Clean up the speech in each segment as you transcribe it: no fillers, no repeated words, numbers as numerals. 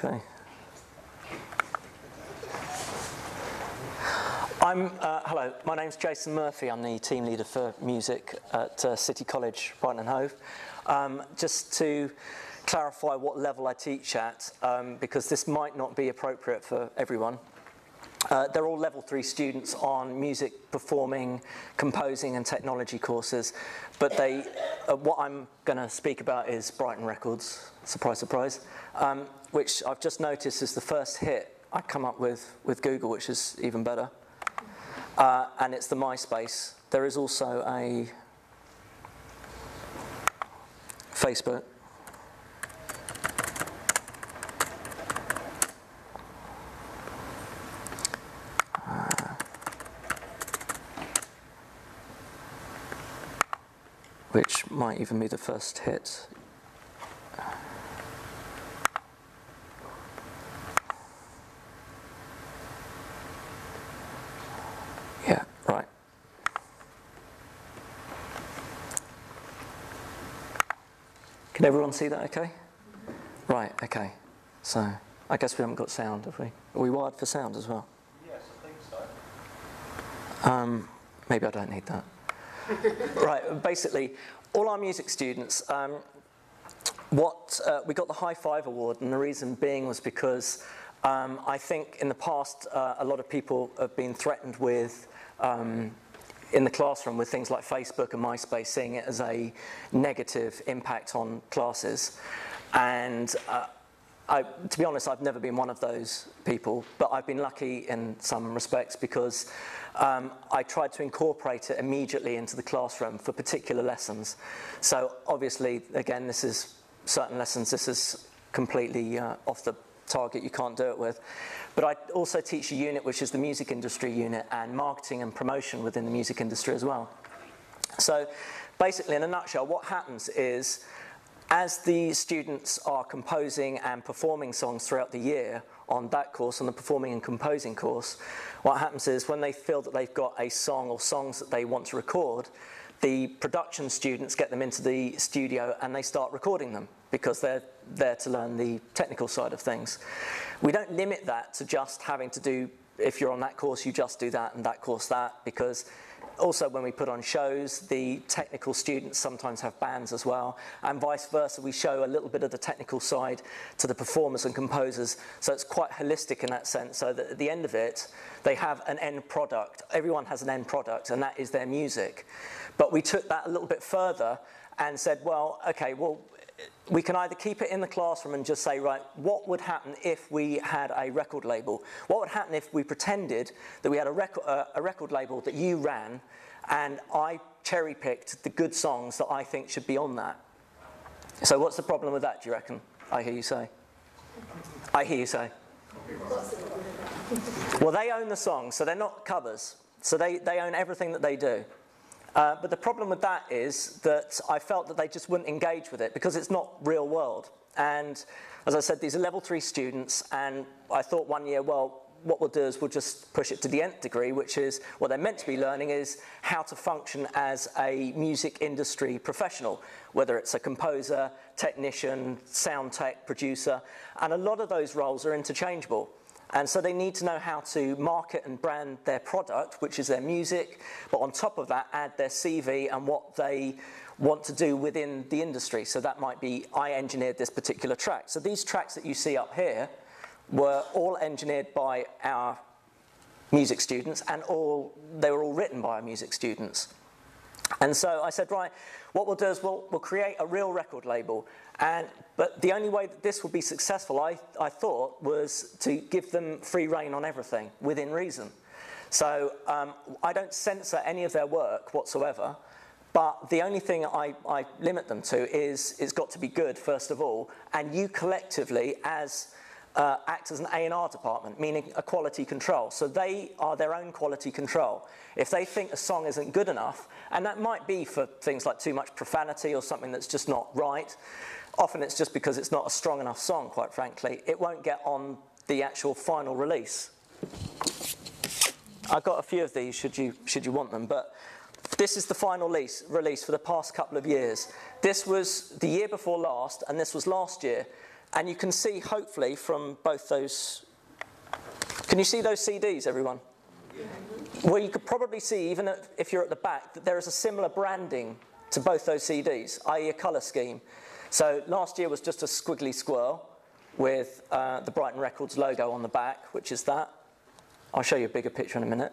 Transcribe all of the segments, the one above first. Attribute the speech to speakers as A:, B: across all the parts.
A: Okay. Hello, my name's Jason Murphy. I'm the team leader for music at City College Brighton and Hove. Just to clarify what level I teach at, because this might not be appropriate for everyone. They're all level 3 students on music, performing, composing and technology courses, but what I'm going to speak about is Brighton Records, surprise, surprise, which I've just noticed is the first hit I come up with Google, which is even better, and it's the MySpace. There is also a Facebook. Which might even be the first hit. Yeah, right. Can everyone see that okay? Right, okay. So, I guess we haven't got sound, have we? Are we wired for sound as well?
B: Yes, I think so.
A: Maybe I don't need that. Right, basically, all our music students, we got the High Five Award, and the reason being was because I think in the past a lot of people have been threatened with, in the classroom, with things like Facebook and MySpace, seeing it as a negative impact on classes. And to be honest, I've never been one of those people, but I've been lucky in some respects because I tried to incorporate it immediately into the classroom for particular lessons. So obviously, again, this is certain lessons, this is completely off the target, you can't do it with. But I also teach a unit which is the music industry unit and marketing and promotion within the music industry as well. So basically, in a nutshell, what happens is, as the students are composing and performing songs throughout the year on that course, on the performing and composing course, what happens is when they feel that they've got a song or songs that they want to record, the production students get them into the studio and they start recording them because they're there to learn the technical side of things. We don't limit that to just having to do, if you're on that course, you just do that and that course that, because also when we put on shows, the technical students sometimes have bands as well, and vice versa. We show a little bit of the technical side to the performers and composers, so it's quite holistic in that sense, so that at the end of it, they have an end product. Everyone has an end product, and that is their music. But we took that a little bit further and said, well, okay, well, we can either keep it in the classroom and just say, right, what would happen if we had a record label? What would happen if we pretended that we had a record label that you ran and I cherry-picked the good songs that I think should be on that? So what's the problem with that, do you reckon? I hear you say. I hear you say. Well, they own the songs, so they're not covers. So they own everything that they do. But the problem with that is that I felt that they just wouldn't engage with it because it's not real world. And as I said, these are level 3 students, and I thought one year, well, what we'll do is we'll just push it to the nth degree, which is what they're meant to be learning is how to function as a music industry professional, whether it's a composer, technician, sound tech, producer, and a lot of those roles are interchangeable. And so they need to know how to market and brand their product, which is their music, but on top of that, add their CV and what they want to do within the industry. So that might be, I engineered this particular track. So these tracks that you see up here were all engineered by our music students, and they were all written by our music students. And so I said, right, what we'll do is we'll create a real record label. But the only way that this will be successful, I thought, was to give them free rein on everything, within reason. So I don't censor any of their work whatsoever, but the only thing I limit them to is it's got to be good, first of all, and you collectively act as an A&R department, meaning a quality control. So they are their own quality control. If they think a song isn't good enough, and that might be for things like too much profanity or something that's just not right, often it's just because it's not a strong enough song, quite frankly, it won't get on the actual final release. I've got a few of these should you want them, but this is the final release for the past couple of years. This was the year before last, and this was last year. And you can see, hopefully, from both those... Can you see those CDs, everyone? Yeah. Well, you could probably see, even if you're at the back, that there is a similar branding to both those CDs, i.e. a colour scheme. So last year was just a squiggly squirrel with the Brighton Records logo on the back, which is that. I'll show you a bigger picture in a minute.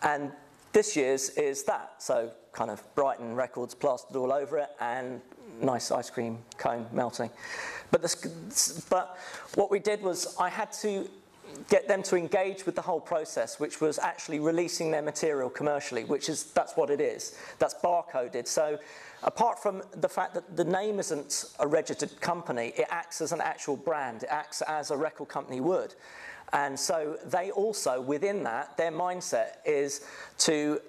A: And this year's is that, so kind of Brighton Records plastered all over it and nice ice cream cone melting. But what we did was I had to get them to engage with the whole process, which was actually releasing their material commercially, that's what it is. That's barcoded. So apart from the fact that the name isn't a registered company, it acts as an actual brand. It acts as a record company would. And so they also, within that, their mindset is to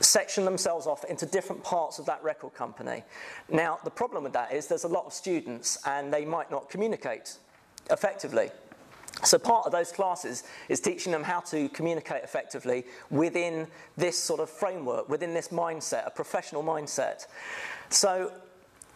A: section themselves off into different parts of that record company. Now, the problem with that is there's a lot of students and they might not communicate effectively. So part of those classes is teaching them how to communicate effectively within this sort of framework, within this mindset, a professional mindset. So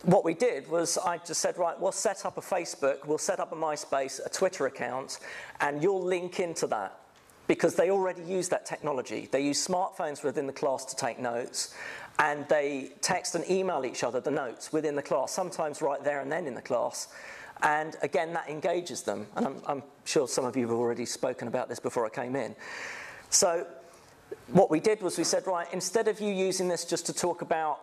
A: what we did was I just said, right, we'll set up a Facebook, we'll set up a MySpace, a Twitter account, and you'll link into that. Because they already use that technology. They use smartphones within the class to take notes, and they text and email each other the notes within the class, sometimes right there and then in the class. And again, that engages them. And I'm sure some of you have already spoken about this before I came in. So what we did was we said, right, instead of you using this just to talk about,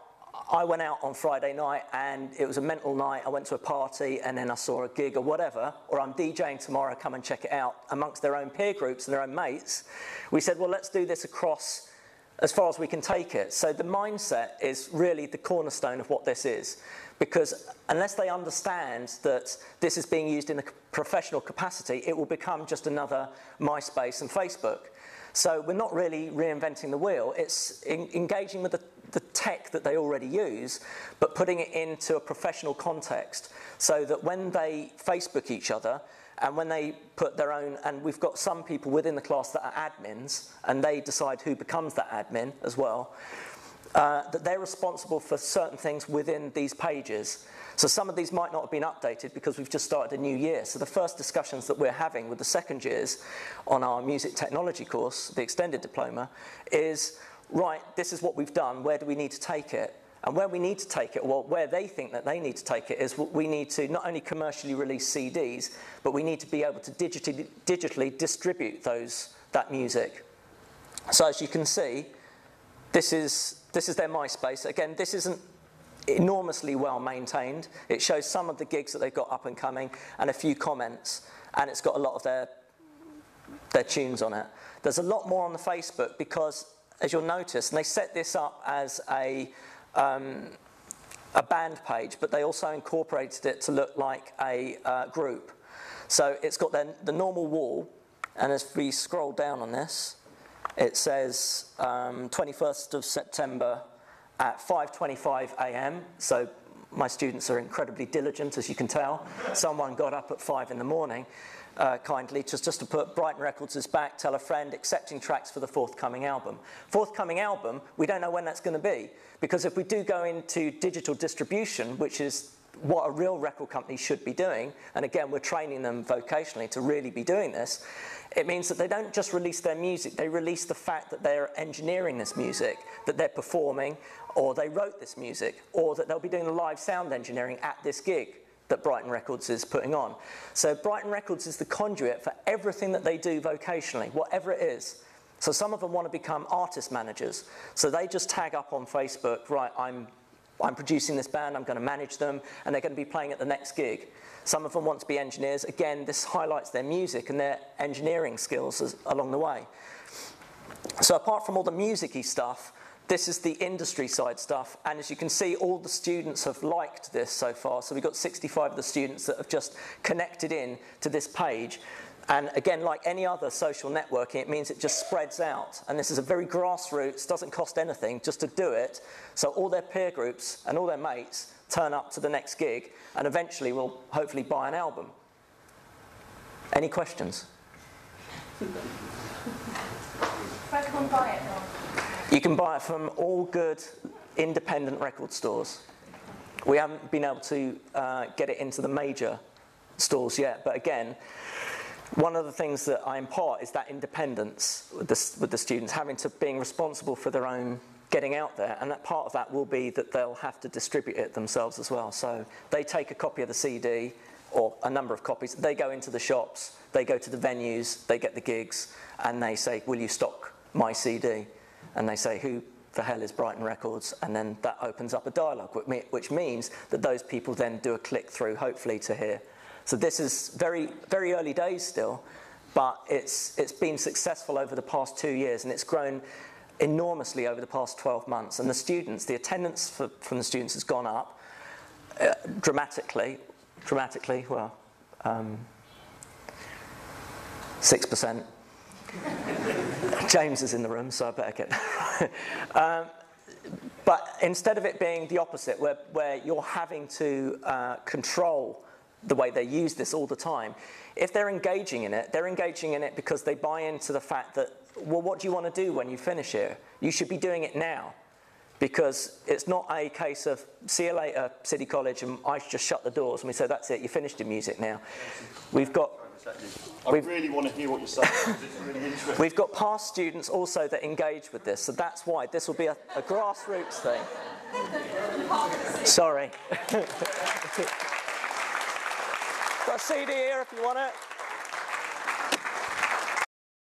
A: I went out on Friday night and it was a mental night, I went to a party and then I saw a gig or whatever, or I'm DJing tomorrow, come and check it out, amongst their own peer groups and their own mates. We said, well, let's do this across as far as we can take it. So the mindset is really the cornerstone of what this is. Because unless they understand that this is being used in a professional capacity, it will become just another MySpace and Facebook. So we're not really reinventing the wheel. It's engaging with the tech that they already use, but putting it into a professional context so that when they Facebook each other and when they put their own, and we've got some people within the class that are admins, and they decide who becomes that admin as well, that they're responsible for certain things within these pages. So some of these might not have been updated because we've just started a new year. So the first discussions that we're having with the second years on our music technology course, the extended diploma, is, right, this is what we've done, where do we need to take it? And where we need to take it, well, where they think that they need to take it is we need to not only commercially release CDs, but we need to be able to digitally distribute that music. So as you can see, this is their MySpace. Again, this isn't enormously well maintained. It shows some of the gigs that they've got up and coming and a few comments, and it's got a lot of their tunes on it. There's a lot more on the Facebook because, as you'll notice, and they set this up as a band page, but they also incorporated it to look like a group. So it's got the normal wall, and as we scroll down on this, it says 21st of September at 5:25 a.m. So my students are incredibly diligent, as you can tell. Someone got up at 5 in the morning, kindly, just to put Brighton Records is back, tell a friend, accepting tracks for the forthcoming album. Forthcoming album, we don't know when that's going to be, because if we do go into digital distribution, which is what a real record company should be doing, and again, we're training them vocationally to really be doing this, it means that they don't just release their music, they release the fact that they're engineering this music, that they're performing, or they wrote this music, or that they'll be doing the live sound engineering at this gig that Brighton Records is putting on. So Brighton Records is the conduit for everything that they do vocationally, whatever it is. So some of them want to become artist managers. So they just tag up on Facebook, right, I'm producing this band, I'm going to manage them, and they're going to be playing at the next gig. Some of them want to be engineers. Again, this highlights their music and their engineering skills along the way. So apart from all the music-y stuff, this is the industry side stuff, and as you can see, all the students have liked this so far. So we've got 65 of the students that have just connected in to this page. And again, like any other social networking, it means it just spreads out. And this is a very grassroots, doesn't cost anything just to do it. So all their peer groups and all their mates turn up to the next gig and eventually will hopefully buy an album. Any questions?
C: Where can one buy it from?
A: You can buy it from all good independent record stores. We haven't been able to get it into the major stalls yet, but again, one of the things that I impart is that independence with the students, being responsible for their own getting out there, and that part of that will be that they'll have to distribute it themselves as well. So they take a copy of the CD, or a number of copies, they go into the shops, they go to the venues, they get the gigs, and they say, will you stock my CD? And they say, who the hell is Brighton Records? And then that opens up a dialogue, which means that those people then do a click through, hopefully, to here. So this is very, very early days still, but it's been successful over the past 2 years, and it's grown enormously over the past 12 months. And the attendance from the students has gone up dramatically, well, 6%. James is in the room, so I better get... but instead of it being the opposite, where you're having to control the way they use this all the time, if they're engaging in it because they buy into the fact that, well, what do you want to do when you finish here? You should be doing it now. Because it's not a case of, see you later, City College, and I just shut the doors, and we say, that's it, you finished your music now.
B: I really want to hear what you're saying, because it's really interesting.
A: We've got past students also that engage with this, so that's why this will be a grassroots thing. Sorry. Got a CD here if you want it.